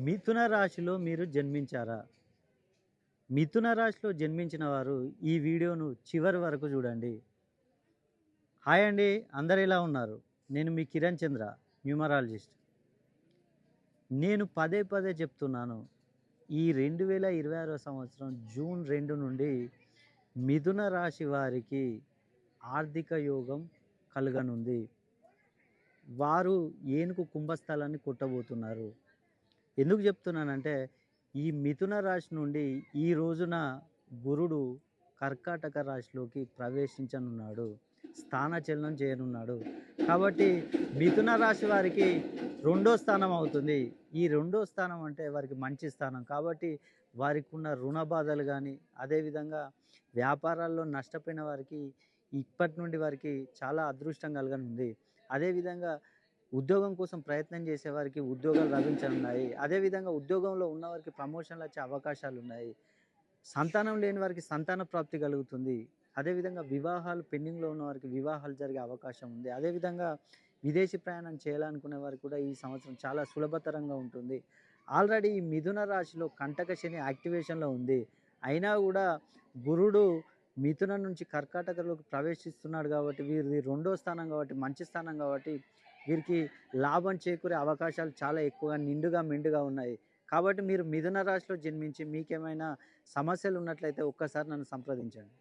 మిథున రాశిలో మీరు జన్మించారా? మిథున రాశిలో జన్మించిన వారు ఈ వీడియోను చివరి వరకు చూడండి. హాయ్ అండి, అందరు ఎలా ఉన్నారు? నేను మీ కిరణ్ చంద్ర, న్యూమరాలజిస్ట్. నేను పదే పదే చెప్తున్నాను, ఈ 2026 సంవత్సరం జూన్ 2 నుండి మిథున రాశి వారికి ఆర్థిక యోగం కలగనుంది. వారు ఏనుగు కుంభస్థలాన్ని కొట్టబోతున్నారు. ఎందుకు చెప్తున్నానంటే, ఈ మిథున రాశి నుండి ఈ రోజున గురుడు కర్కాటక రాశిలోకి ప్రవేశించనున్నాడు, స్థానచలనం చేయనున్నాడు. కాబట్టి మిథున రాశి వారికి రెండో స్థానం అవుతుంది. ఈ రెండో స్థానం అంటే వారికి మంచి స్థానం. కాబట్టి వారికి ఉన్న రుణ బాధలు కానీ, అదేవిధంగా వ్యాపారాల్లో నష్టపోయిన వారికి ఇప్పటి నుండి వారికి చాలా అదృష్టం కలగనుంది. అదేవిధంగా ఉద్యోగం కోసం ప్రయత్నం చేసేవారికి ఉద్యోగాలు లభించనున్నాయి. అదేవిధంగా ఉద్యోగంలో ఉన్నవారికి ప్రమోషన్లు వచ్చే అవకాశాలు ఉన్నాయి. సంతానం లేని వారికి సంతాన ప్రాప్తి కలుగుతుంది. అదేవిధంగా వివాహాలు పెండింగ్లో ఉన్న వారికి వివాహాలు జరిగే అవకాశం ఉంది. అదేవిధంగా విదేశీ ప్రయాణం చేయాలనుకునే వారికి కూడా ఈ సంవత్సరం చాలా సులభతరంగా ఉంటుంది. ఆల్రెడీ ఈ మిథున రాశిలో కంటక శని యాక్టివేషన్లో ఉంది. అయినా కూడా గురుడు మిథునం నుంచి కర్కాటకలోకి ప్రవేశిస్తున్నాడు. కాబట్టి వీరిది రెండో స్థానం కాబట్టి, మంచి స్థానం కాబట్టి వీరికి లాభం చేకూరే అవకాశాలు చాలా ఎక్కువగా నిండుగా మెండుగా ఉన్నాయి. కాబట్టి మీరు మిథున రాశిలో జన్మించి మీకేమైనా సమస్యలు ఉన్నట్లయితే ఒక్కసారి నన్ను సంప్రదించండి.